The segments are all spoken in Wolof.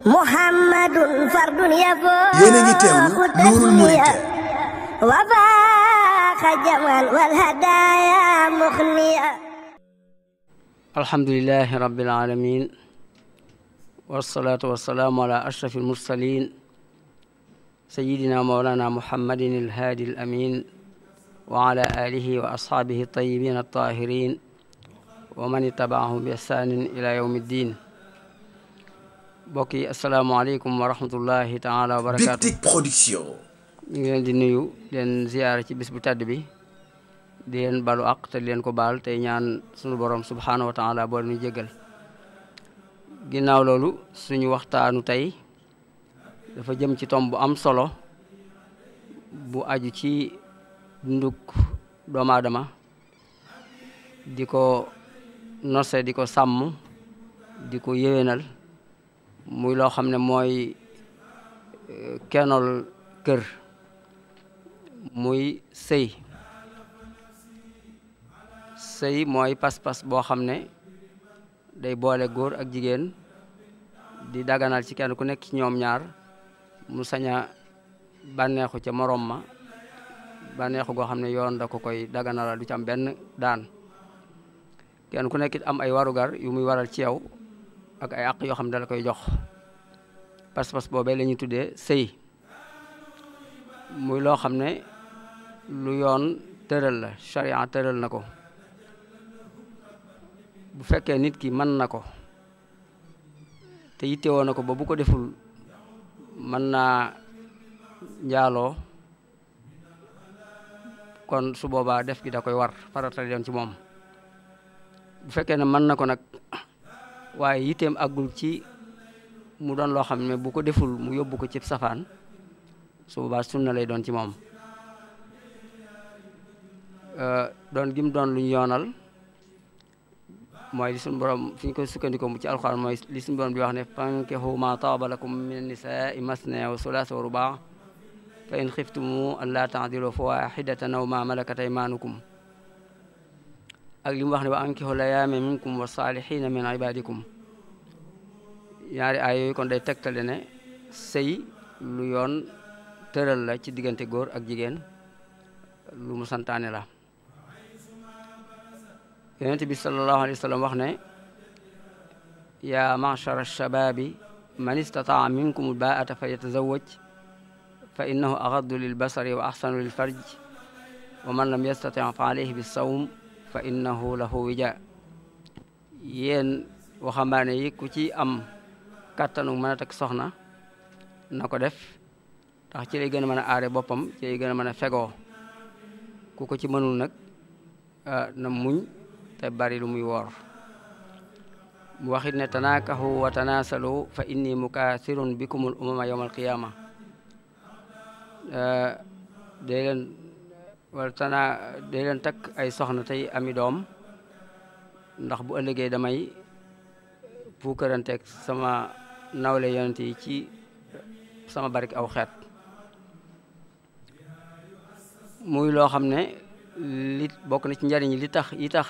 Muhammadun fardun yafoo yéen a ngi teewlu Nuurul Murid wa faaqa jamal wal hadaaya muxniya. alhamdulillahi rabbil alamin wassalaatu wassalaamu ala ashrafil mursalin sayyidina mawlana muhammadin alhaadi alamin wa ala alihi wa ashaabihi tayyibin attahirin wa man ittabaahum bi ihsaanin ila yawmi ddin. mbokk yi asalaamaaleykum wa rahmatullahi taala wa barakaatu. Big Tic Production. ñu ngi leen di nuyu leen ziyaara ci bis bu tàdd bi di leen balu àq te leen ko baal tey ñaan sunu borom subhaanahu wa taala boo leen jéggal. ginnaaw loolu suñu waxtaanu tey dafa jëm ci tomb bu am solo bu aju ci dunduk doomu aadama di ko nose di ko sàmm di ko yéwénal muy loo xam ne mooy kennol kër muy sëy mooy pas-pas boo xam ne day boole góor ak jigéen di daganal ci kenn ku nekk ci ñoom ñaar mu saña bànneexu ca morom ma bànneexu goo xam ne yoon da ko koy daganalal du ci am benn daan kenn ku nekk it am ay warugar yu muy waral ci yow ak ay àq yoo xam ne dala koy jox. pas-pas boobee la ñuy tuddee sëy muy loo xam ne lu yoon tëral la charia tëral na ko. bu fekkee nit ki mën na ko te yittewoo na ko ba bu ko deful mën naa njaaloo kon su boobaa def gi da koy war farata yoon ci moom. bu fekkee ne mën na ko nag waaye yitteem àggul ci mu doon loo xam ne bu ko deful mu yóbbu ko ci safaan su boobaa sunna lay doon ci moom. doon gim doon lu ñu yoonal mooy li suñu borom fi ñu koy sukkandikoo mu ci alxuraan mooy li suñu borom di wax ne fankihu ma taaba lakum min nisaai masna wa sulaasa wa rubaa fa in xiftumu an laa taadilu fa waahidatan aw ma malakat aymaanukum ak li mu wax ne wa ankihu layaame minkum wa saalihiina min ibadikum. ñaari aay yooyu kon day tegtale ne sëy lu yoon tëral la ci diggante góor ak jigéen lu mu santaane la. yonent bi sallallahu alayhi wa sallam wax ne yaa ma'shara shababi man istataa minkum al-baa'ata fa yatazawwaj fa innahu aghaddu lil basari wa ahsanu lil farj wa man lam yastati fa alayhi bis sawm fa innahu lahu wija. yéen waxambaane yi ku ci am kàttanu mën a takk soxna na ko def ndax ci lay gën a mën a aare boppam ci lay gën a mën a fegoo. ku ko ci mënul nag na muñ te bari lu muy woor. mu waxit ne tanaakahu wa tanaasalu fa inni mukaasirun bikumul umama yawmal qiyaama. day leen takk ay soxna tey ami doom ndax bu ëllëgee damay puukaranteeg sama nawle yonent yi ci sama barik aw xeet. muy loo xam ne li bokk na ci njariñ yi tax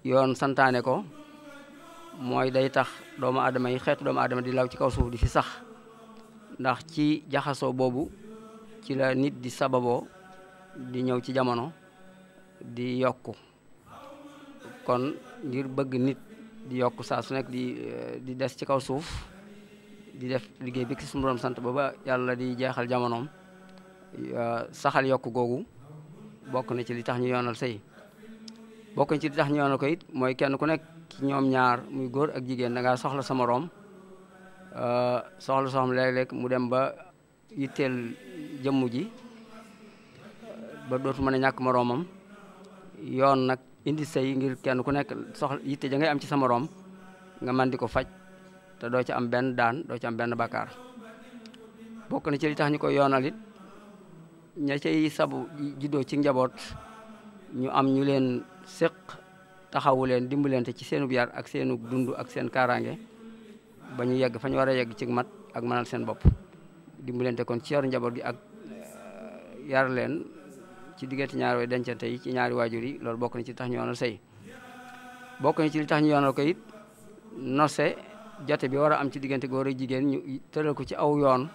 yoon santaane ko mooy day tax doomu aadama yi xeetu doomu aadama di law ci kaw suuf di fi sax ndax ci jaxasoo boobu ci la nit di sababoo di ñëw ci jamono di yokku. kon ngir bëgg nit di yokku saa su nekk di des ci kaw suuf di def liggéey bi ki suñu borom sant ba yàlla di jeexal jamonoom saxal yokku googu bokk na ci li tax ñu yoonal sëy. bokk na ci li tax ñu yoonal ko it mooy kenn ku nekk ci ñoom ñaar muy góor ak jigéen da ngaa soxla sa moroom soxla léeg-léeg mu dem ba yitteel jëmm ji ba dootu mën a ñàkk moroomam. yoon nag indi sëy ngir kenn ku nekk soxla yitte ja ngay am ci sa moroom nga mën di ko faj te doo ci am benn daan doo ci am benn bakkaar. bokk na ci li tax ñu koy yoonal it ña cay sabu juddoo ci njaboot ñu am ñu leen séq taxawu leen dimbalante ci seenub yar ak seenub dund ak seen kaaraange ba ñu yegg fa ñu war a yegg ci mat ak mënal seen bopp. dimbalante kon ci yor njaboot gi ak yar leen ci diggante ñaari way dencante yi ci ñaari waajur yi loolu bokk na ci li tax ñu yoonal sëy. bokk na ci li tax ñu yoonal ko it nose jote bi war a am ci diggante góor ak jigéen ñu tëral ko ci aw yoon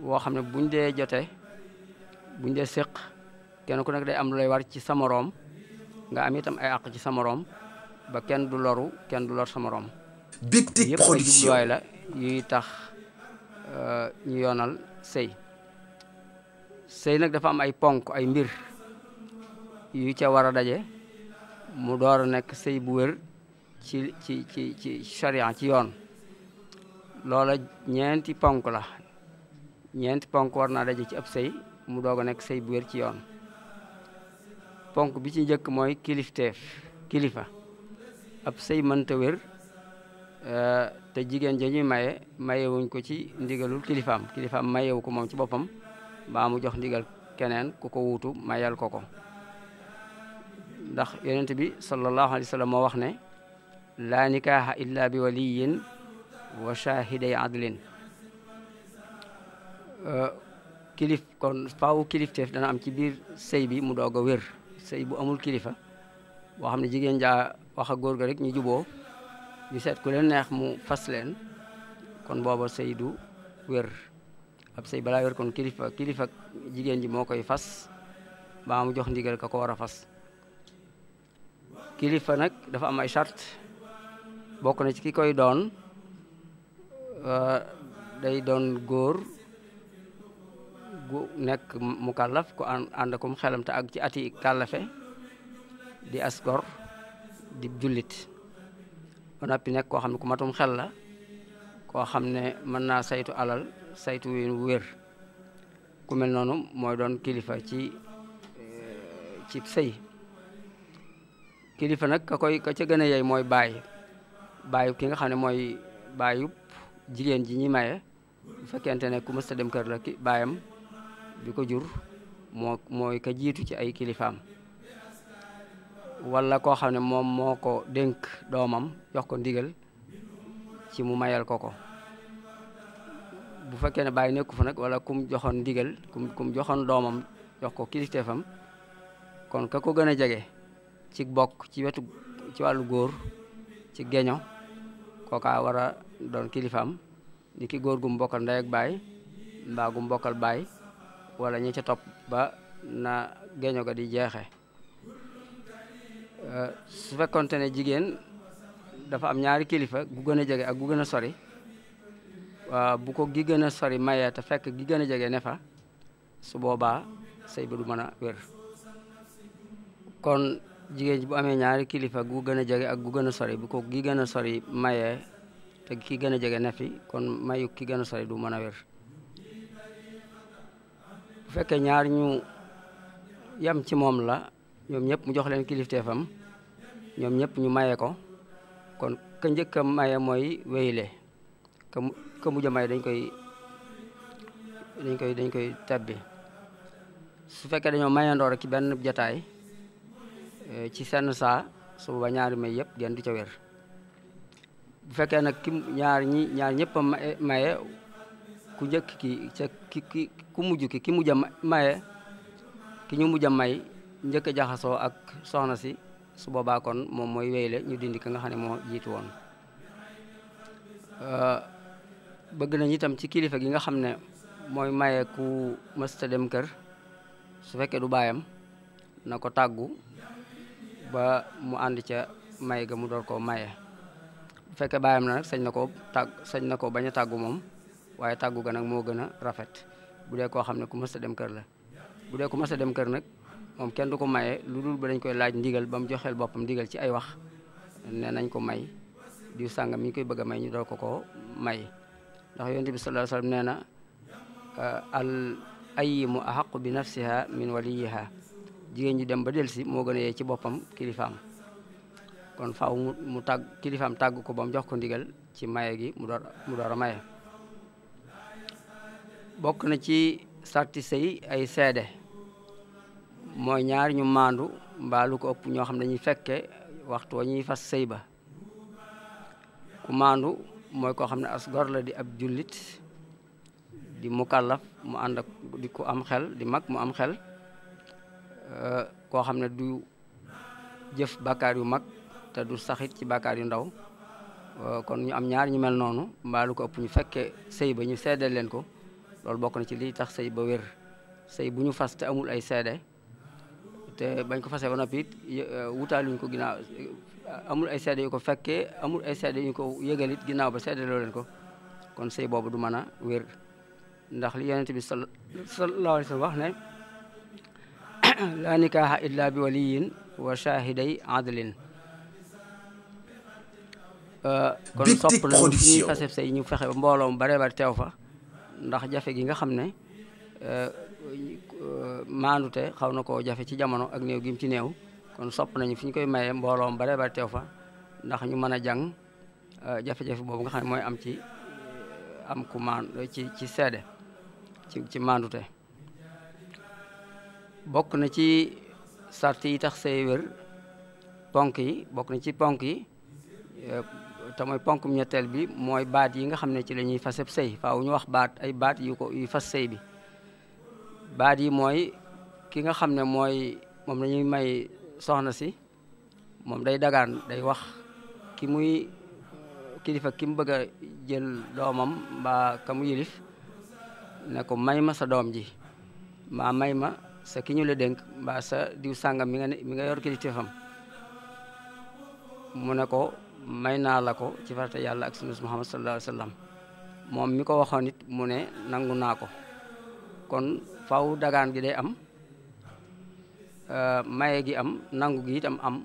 woo xam ne buñ dee jote buñ dee séq kenn ku nekk day am lu lay war ci sa moroom nga am itam ay àq ci sa moroom ba kenn du loru kenn du lor sa moroom. Big Tic yëpp ay Production jubluwaay la yuy tax ñu yoonal sëy. sëy nag dafa am ay ponk ay mbir yu ca war a daje mu door a nekk sëy bu wér ci charia ci yoon. loola ñeenti ponk la ñeenti ponk war naa daje ci ab sëy mu doog a nekk sëy bu wér ci yoon. ponk bi ci njëkk mooy kilifteef kilifa. ab sëy mënta wér te jigéen ja ñuy mayewuñ ko ci ndigalul kilifaam mayewu ko moom ci boppam mbaa mu jox ndigal keneen ku ko wuutu mayal ko ndax yonent bi sallallahu alayhi wa sallam moo wax ne laa nikaaha illa bi waliyin wa shahiday adlin. kon faaw kilifteef dana am ci biir sëy bi mu doog a wér. sëy bu amul kilifa boo xam ne jigéen jaa wax ak góor ga rek ñu juboo ñu seet ku leen neex mu fas leen kon booba sëy du wér. ab sëy balaa wér kon kilifa jigéen ji moo koy fas ba mu jox ndigal ka ko war a fas. kilifa nag dafa am ay charte bokk na ci ki koy doon day doon góor gu nekk mukallaf ku ànd akum xelam te ak ci ati kàllafe di asgor di jullit ba noppi nekk koo xam ne ku matum xel la koo xam ne mën naa saytu alal saytu wu wér. ku mel noonu mooy doon kilifa ci sëy. kilifa nag ka ca gën a yey mooy baayu ki nga xam ne mooy baayub jigéen ji ñi maye bu fekkente ne ku mësta dem kër la baayam bi ko jur mooy ka jiitu ci ay kilifaam. wala koo xam ne moom moo ko dénk doomam jox ko ndigal ci mu mayal ko bu fekkee ne baay nekku fa nag wala kum joxoon ndigal kum joxoon doomam jox ko kilifteefam kon ka ko gën a jege ci bokk ci wàllu góor ci geño kooka war a doon kilifaam ni ki góor gu mu bokkal ndey ak baay mbaa gu mu bokkal baay wala ñi ca topp ba na geño ga di jeexe. su fekkonte ne jigéen dafa am ñaari kilifa gu gën a jege ak gu gën a sori bu ko gi gën a sori mayee te fekk gi gën a jege ne fa su boobaa sëy ba du mën a wér. kon jigéen ji bu amee ñaari kilifa gu gën a jege ak gu gën a sori bu ko gi gën a sori mayee te ki gën a jege ne fi kon mayu ki gën a sori du mën a wér. bu fekkee ñaar ñu yam ci moom la ñoom ñëpp mu jox leen kilifteefam ñoom ñëpp ñu maye ko kon ka njëkk a maye mooy wéyle ka mujj a maye dañ koy tebbi. su fekkee dañoo mayandoor rek ci benn jataay ci senn saa su booba ñaari may yëpp genn du ca wér. bu fekkee nag ñaar ñëpp a maye ku njëkk ku mujj ki mujj a maye ki ñu mujj a may njëkk a jaxasoo ak soxna si su boobaa kon moom mooy wéyle ñu dindi ka nga xam ne moo jiitu woon. bëgg nañ itam ci kilifa gi nga xam ne mooy maye ku mësta dem kër su fekkee du baayam na ko tàggu ba mu ànd ca may ga mu door koo maye. bu fekkee baayam na nag sañ na ko bañ a tàggu moom waaye tàggu ga nag moo gën a rafet bu dee koo xam ne ku mësta dem kër la. bu dee ku mësta dem kër nag moom kenn du ko maye lu dul ba dañ koy laaj ndigal ba mu joxeel boppam ndigal ci ay wax ne nañ ko may diw sàngam mi ñu koy bëgg a may ñu door ko may. ndax yonent bi sallallahu alayhi wasallam nee na al ayyimu ahaqu bi nafsiha min waliyiha jigéen ñi dem ba delsi moo gën a yee ci boppam kilifaam kon faaw mu kilifaam tàgg ko ba mu jox ko ndigal ci maye gi mu door a maye. bokk na ci sarti sëy ay seede mooy ñaar ñu maandu mbaa lu ko ëpp ñoo xam ne dañuy fekke waxtu wa ñuy fas sëy ba. ku maandu mooy koo xam ne as gor la di ab jullit di mukallaf mu ànd ak di ko am xel di mag mu am xel koo xam ne du jëf bàkkaar yu mag te du saxit ci bàkkaar yu ndaw kon ñu am ñaar ñu mel noonu mbaa lu ko ëpp ñu fekkee sëy ba ñu seedeel leen ko loolu bokk na ci lii tax sëy ba wér. sëy bu ñu fas te amul ay seede te bañ ko fasee ba noppi it wutaaluñ ko ginnaaw amul ay seede yu ko fekkee amul ay seede yu ko yëgalit ginnaaw ba seede loo leen ko kon sëy boobu du mën a wér. ndax li yonent bi sallallahu alayhi wa sallam wax ne la nikaaha illa bi waliyin wa shahiday adlin. kon sopp nañu ñuy faseb sëy ñu fexe ba mbooloo mu bare bari teew fa ndax jafe gi nga xam ne maandute xaw na koo jafe ci jamono ak néew gi mu ci néew kon sopp nañu fi ñu koy mayee mbooloo mu bare bari teew fa ndax ñu mën a jàng jafe-jafe boobu nga xam ne mooy am ci am ku maan ci seede ci maandute. bokk na ci sart yi tax sëy wér ponk yi bokk na ci ponk yi te mooy ponkum ñetteel bi mooy baat yi nga xam ne ci la ñuy faseb sëy faaw ñu wax baat ay baat yu fas sëy bi. baat yi mooy ki nga xam ne mooy moom la ñuy may soxna si moom day dagaan day wax ki muy kilifa ki mu bëgg a jël doomam mbaa ka mu yilif ne ko may ma sa doom ji mbaa may ma sa ki ñu la dénk mbaa sa diw sàngam mi nga yor kilifteefam mu ne ko may naa la ko ci farata yàlla ak sunnas Muhammad sallallahu alayhi wa sallam moom mi ko waxoon it mu ne nangu naa ko kon faw dagaan gi day am maye gi am nangu gi itam am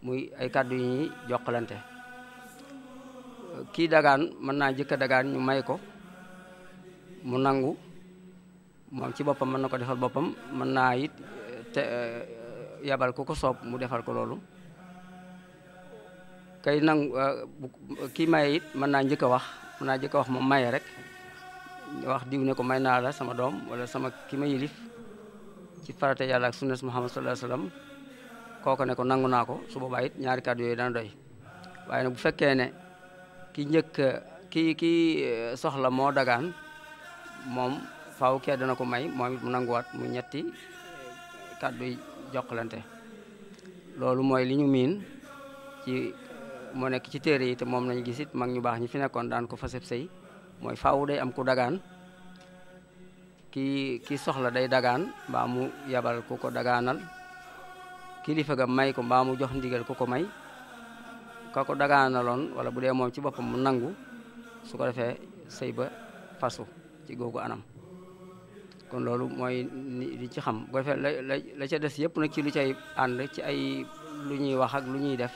muy ay kàddu yu ñuy jokkalante. kii dagaan mën naa jëkk a dagaan ñu may ko mu nangu moom ci boppam mën na ko defal boppam mën naa it te yabal ku ko soob mu defal ko loolu. kay nangu kii maye it mën naa njëkk a wax moom maye rek wax diw ne ko may naa la sama doom wala sama ki ma yilif ci farate yàlla ak sunnas Muhammad sallallahu alayhi wasallam kooku ne ko nangu naa ko su boobaa it ñaari kàddu yooyu dana doy. waaye nag bu fekkee ne ki njëkk ki soxla moo dagaan moom faaw kee dana ko may moom it mu nanguwaat mu ñetti kàddu yi jokkalante. loolu mooy li ñu miin ci moo nekk ci téere yi te moom nañu gis it mag ñu baax ñi fi nekkoon daan ko faseb sëy mooy faaw day am ku dagaan ki soxla day dagaan mbaa mu yabal ku ko dagaanal kilifa ga may ko mbaa mu jox ndigal ku ko may ka ko dagaanaloon wala bu dee moom ci boppam mu nangu su ko defee sëy ba fasu ci googu anam. kon loolu mooy li ci xam bu defee la ca des yëpp nag ci lu cay ànd ci ay lu ñuy wax ak lu ñuy def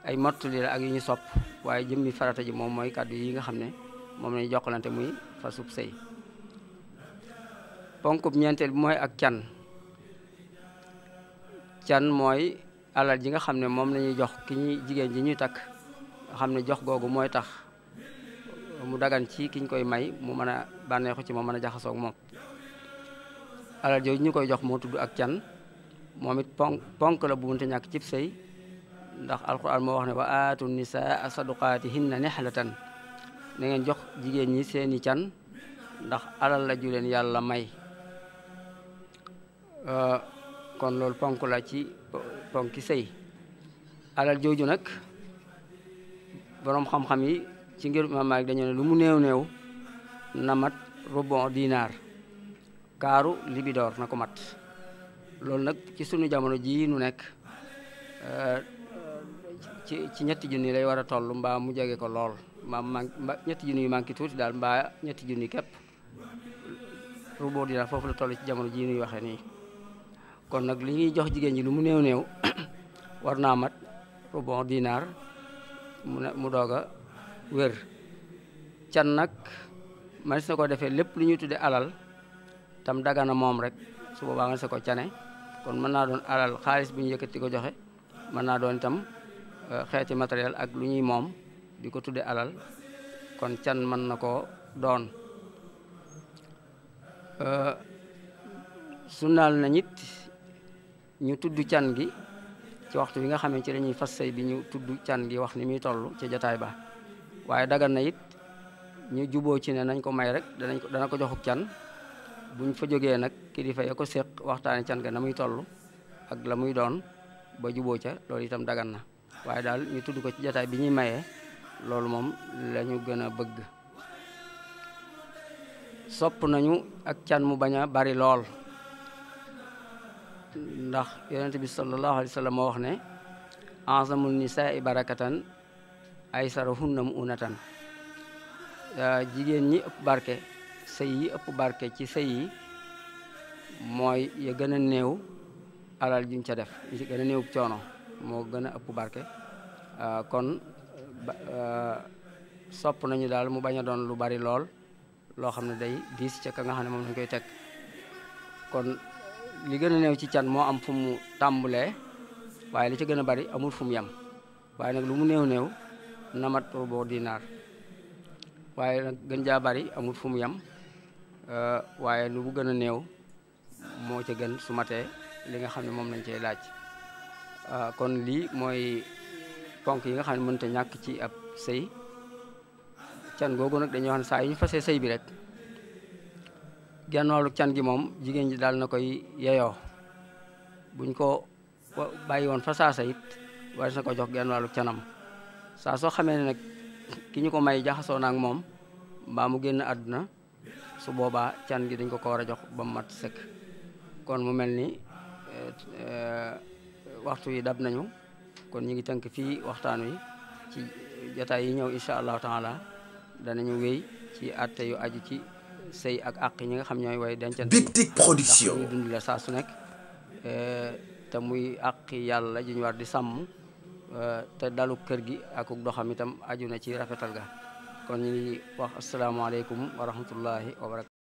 ay mottali la ak yu ñu sopp waaye jëmmi farata ji moom mooy kàddu yi nga xam ne moom lañu jokkalante muy fasub sëy. ponkub ñeenteel bi mooy ak can mooy alal ji nga xam ne moom lañuy jox ki ñuy jigéen ji ñuy takk nga xam ne jox googu mooy tax mu dagan ci kiñ koy may mu mën a bànneexu ci moom mën a jaxasoog moom. alal jooju ñu koy jox moo tudd ak can moom it ponk la bu munte ñàkk cib sëy ndax alquran moo wax ne wa aatu nisaa saduqaatihinna nihlatan na ngeen jox jigéen ñi seeni can ndax alal la ju leen yàlla may. kon loolu ponk la ci ponki sëy. alal jooju nag boroom xam-xam yi ci ngir Imaam Maalik dañu ne lu mu néew néew na mat rubon dinaar kaaru libidoor na ko mat. loolu nag ci sunu jamono ji nu nekk ci ñetti junni lay war a toll mbaa mu jege ko lool mbaa ñetti junni yu manqué tuuti daal mbaa ñetti junni képp rubon dinaar foofu la toll ci jamono ji nuy waxee nii. kon nag li ñuy jox jigéen ji lu mu néew néew war naa mat rubon dinaar mu doog a wér. can nag man si na ko defee lépp lu ñuy tudde alal tam dagana moom rek su boobaa nga se ko cane. kon mën naa doon alal xaalis bu ñu yëkkati ko joxe mën naa doon itam xeeti matériel ak lu ñuy moom di ko tudde alal kon can mën na koo doon. sunnaal na nit ñu tudd can gi ci waxtu bi nga xam ne ci lañuy fas sëy bi ñu tudd can gi wax ni muy toll ci jotaay ba waaye dagan na it ñu juboo ci ne nañ ko may rek dana ko joxuk can buñ fa jógee nag kilifa ya ko séq waxtaane can ga na muy toll ak la muy doon ba juboo ca loolu itam dagan na. waaye daal ñu tudd ko ci jataay bi ñuy mayee loolu moom la ñu gën a bëgg. sopp nañu ak can mu bañ a bari lool ndax yonent bi sallallahu alayhi wa sallam moo wax ne a'zamu nisaai barakatan aysarahunna mu'unatan, jigéen ñi ëpp barke sëy yi ëpp barke ci sëy yi mooy ya gën a néew alal juñ ca def, yi ci gën a néew coono moo gën a ëpp barke. kon sopp nañu daal mu bañ a doon lu bari lool loo xam ne day diis ca ka nga xam ne moom lañ koy teg. kon li gën a néew ci can moo am fu mu tàmbulee waaye li ci gën a bari amul fu mu yem, waaye nag lu mu néew néew na mat rubu dinaar, waaye nag gën jaa bari amul fu mu yem, waaye lu mu gën a néew moo ca gën su matee li nga xam ne moom lañ cey laaj. kon lii mooy ponk yi nga xam ne mënta ñàkk ci ab sëy. can googu nag dañuy wax ne saa yu ñu fasee sëy bi rek genn wàllu can gi moom jigéen ji daal na koy yeyoo, buñ ko bàyyi woon fa saasa it war na ko jox genn wàllu canam. saa soo xamee ne nag ki ñu ko may jaxasoo naag moom mbaa mu génn àdduna, su boobaa can gi dañ ko war a jox ba mu mat sëkk. kon mu mel ni waxtu yi dab nañu, kon ñu ngi tënk fii waxtaan wi. ci jotaay yi ñëw incha allahu taala danañu wéy ci atte yu aju ci sëy ak àq ñi nga xam ñooy way dencante. Big Tic Production ñu dund la saa su nekk te muy àq yàlla ji ñu war di sàmm, te dalu kër gi ak doxam itam aju na ci rafetal ga. kon ñu ngi wax asalaamaaleykum wa rahmatullahi wa barakatu.